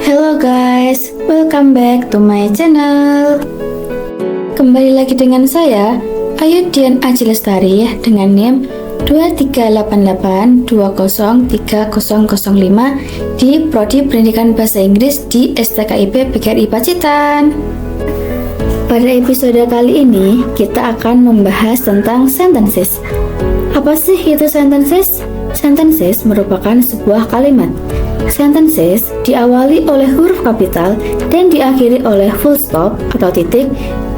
Hello guys, welcome back to my channel. Kembali lagi dengan saya, Ayu Dian Aji Lestari dengan NIM 2388203005 di Prodi Pendidikan Bahasa Inggris di STKIP PGRI Pacitan. Pada episode kali ini, kita akan membahas tentang sentences. Apa sih itu sentences? Sentences merupakan sebuah kalimat. Sentences diawali oleh huruf kapital dan diakhiri oleh full stop atau titik,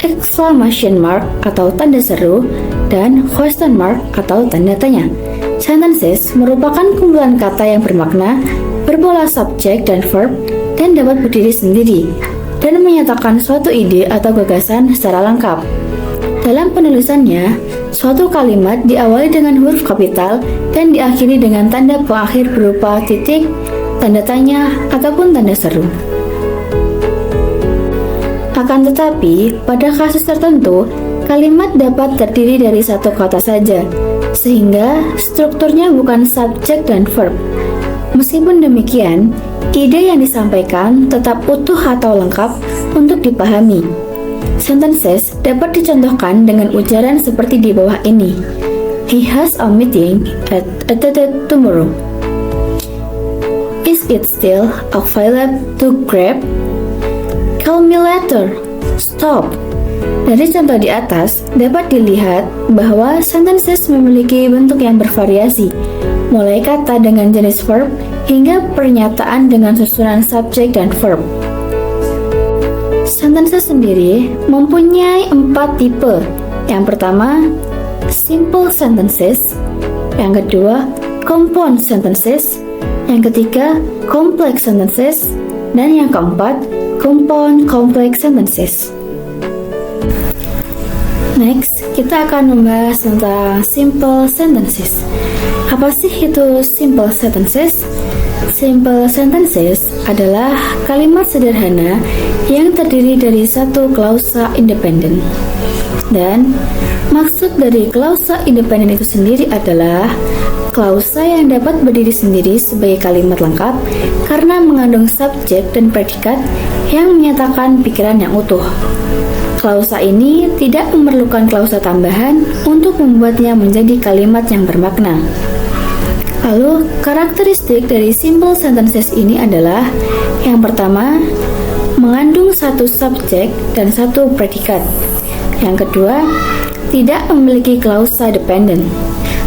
exclamation mark atau tanda seru, dan question mark atau tanda tanya. Sentences merupakan kumpulan kata yang bermakna, berpola subjek dan verb, dan dapat berdiri sendiri, dan menyatakan suatu ide atau gagasan secara lengkap. Dalam penulisannya, suatu kalimat diawali dengan huruf kapital dan diakhiri dengan tanda pengakhir berupa titik, tanda tanya, ataupun tanda seru. Akan tetapi, pada kasus tertentu, kalimat dapat terdiri dari satu kata saja, sehingga strukturnya bukan subjek dan verb. Meskipun demikian, ide yang disampaikan tetap utuh atau lengkap untuk dipahami. Sentences dapat dicontohkan dengan ujaran seperti di bawah ini. He has a meeting at tomorrow. Is it still available to grab? Call me later. Stop. Dari contoh di atas, dapat dilihat bahwa sentences memiliki bentuk yang bervariasi, mulai kata dengan jenis verb hingga pernyataan dengan susunan subjek dan verb. Sentences sendiri mempunyai 4 tipe. Yang pertama, simple sentences. Yang kedua, compound sentences. Yang ketiga, complex sentences. Dan yang keempat, compound complex sentences. Next, kita akan membahas tentang simple sentences. Apa sih itu simple sentences? Simple sentences adalah kalimat sederhana yang terdiri dari satu klausa independen. Dan maksud dari klausa independen itu sendiri adalah klausa yang dapat berdiri sendiri sebagai kalimat lengkap karena mengandung subjek dan predikat yang menyatakan pikiran yang utuh. Klausa ini tidak memerlukan klausa tambahan untuk membuatnya menjadi kalimat yang bermakna. Lalu, karakteristik dari simple sentences ini adalah yang pertama, mengandung satu subjek dan satu predikat. Yang kedua, tidak memiliki klausa dependent.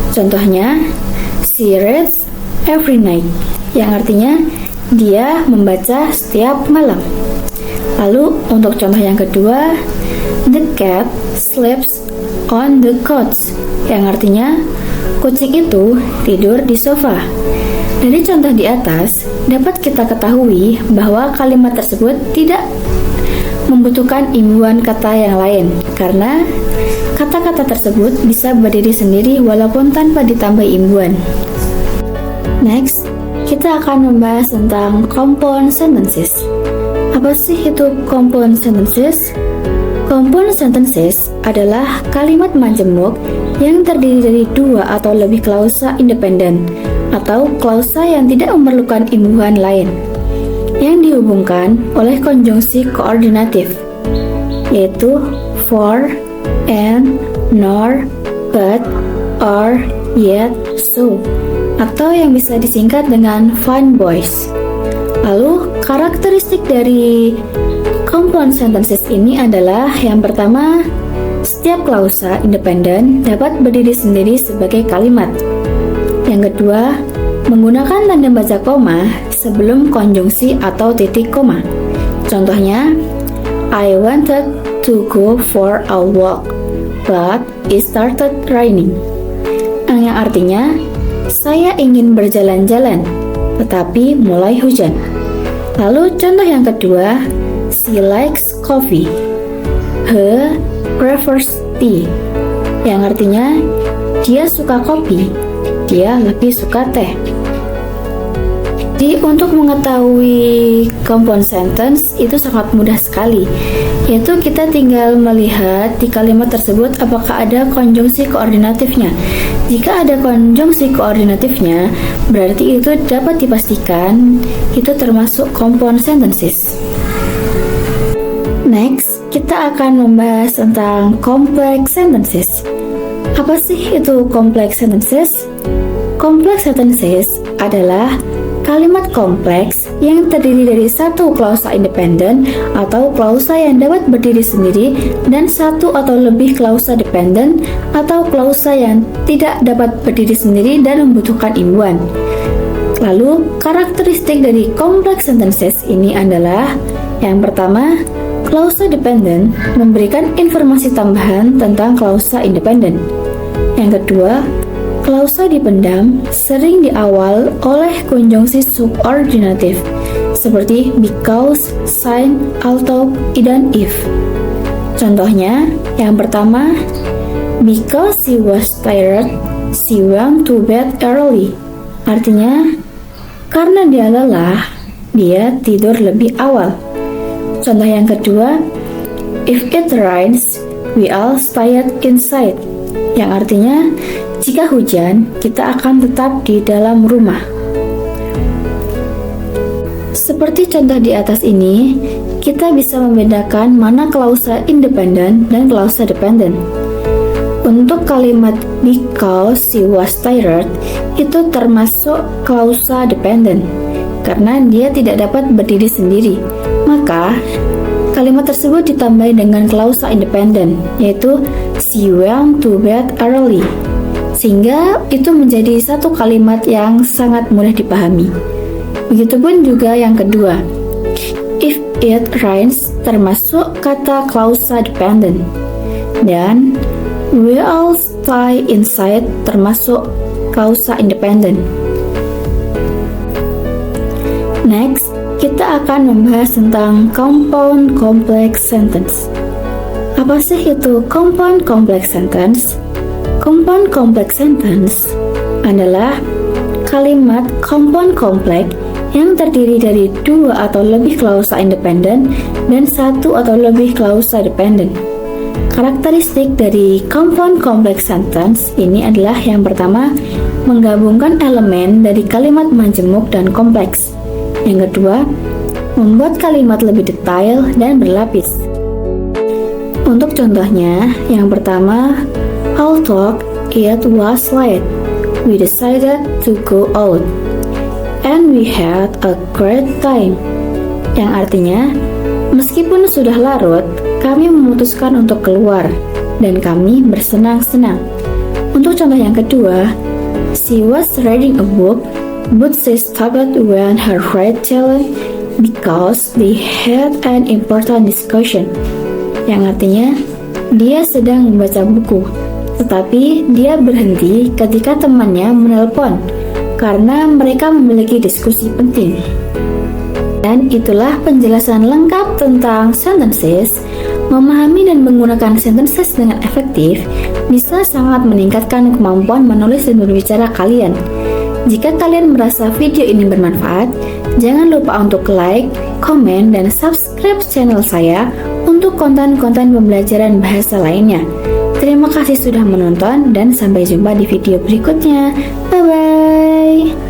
Contohnya, she reads every night, yang artinya dia membaca setiap malam. Lalu, untuk contoh yang kedua, the cat sleeps on the couch, yang artinya kucing itu tidur di sofa. Dari contoh di atas, dapat kita ketahui bahwa kalimat tersebut tidak membutuhkan imbuhan kata yang lain, karena kata-kata tersebut bisa berdiri sendiri walaupun tanpa ditambah imbuhan. Next, kita akan membahas tentang compound sentences. Apa sih itu compound sentences? Compound sentences adalah kalimat majemuk yang terdiri dari dua atau lebih klausa independen atau klausa yang tidak memerlukan imbuhan lain yang dihubungkan oleh konjungsi koordinatif, yaitu for, and, nor, but, or, yet, so, atau yang bisa disingkat dengan fun boys. Lalu, karakteristik dari compound sentences ini adalah yang pertama, setiap klausa independen dapat berdiri sendiri sebagai kalimat. Yang kedua, menggunakan tanda baca koma sebelum konjungsi atau titik koma. Contohnya, I wanted to go for a walk, but it started raining. Yang artinya, saya ingin berjalan-jalan, tetapi mulai hujan. Lalu contoh yang kedua, she likes coffee. He prefers tea. Yang artinya, dia suka kopi, dia lebih suka teh. Jadi untuk mengetahui compound sentence itu sangat mudah sekali. yaitu kita tinggal melihat di kalimat tersebut apakah ada konjungsi koordinatifnya. Jika ada konjungsi koordinatifnya, berarti itu dapat dipastikan itu termasuk compound sentences. Next, kita akan membahas tentang complex sentences. Apa sih itu complex sentences? Complex sentences adalah kalimat kompleks yang terdiri dari satu klausa independen atau klausa yang dapat berdiri sendiri dan satu atau lebih klausa dependen atau klausa yang tidak dapat berdiri sendiri dan membutuhkan imbuhan. Lalu, karakteristik dari complex sentences ini adalah yang pertama, klausa dependen memberikan informasi tambahan tentang klausa independen. Yang kedua, klausa dipendam sering diawal oleh konjungsi subordinatif seperti because, since, although, dan if. Contohnya, yang pertama, because she was tired, she went to bed early. Artinya, karena dia lelah, dia tidur lebih awal. Contoh yang kedua, if it rains, we all stay inside. Yang artinya, jika hujan, kita akan tetap di dalam rumah. Seperti contoh di atas ini, kita bisa membedakan mana klausa independen dan klausa dependen. Untuk kalimat because she was tired, itu termasuk klausa dependen, karena dia tidak dapat berdiri sendiri. Maka, kalimat tersebut ditambah dengan klausa independen, yaitu she went to bed early. Sehingga itu menjadi satu kalimat yang sangat mudah dipahami. Begitupun juga yang kedua, if it rains termasuk kata klausa dependent, dan we all stay inside termasuk klausa independent. Next, kita akan membahas tentang compound complex sentence. Apa sih itu compound complex sentence? Compound complex sentence adalah kalimat compound kompleks yang terdiri dari dua atau lebih klausa independen dan satu atau lebih klausa dependen. Karakteristik dari compound complex sentence ini adalah yang pertama, menggabungkan elemen dari kalimat majemuk dan kompleks. Yang kedua, membuat kalimat lebih detail dan berlapis. Untuk contohnya, yang pertama, although it was late, we decided to go out, and we had a great time. Yang artinya, meskipun sudah larut, kami memutuskan untuk keluar, dan kami bersenang-senang. Untuk contoh yang kedua, she was reading a book, but she stopped when her read challenge because they had an important discussion. Yang artinya, dia sedang membaca buku, tetapi dia berhenti ketika temannya menelpon karena mereka memiliki diskusi penting. Dan itulah penjelasan lengkap tentang sentences. Memahami dan menggunakan sentences dengan efektif bisa sangat meningkatkan kemampuan menulis dan berbicara kalian. Jika kalian merasa video ini bermanfaat, jangan lupa untuk like, komen, dan subscribe channel saya untuk konten-konten pembelajaran bahasa lainnya. Terima kasih sudah menonton dan sampai jumpa di video berikutnya. Bye-bye.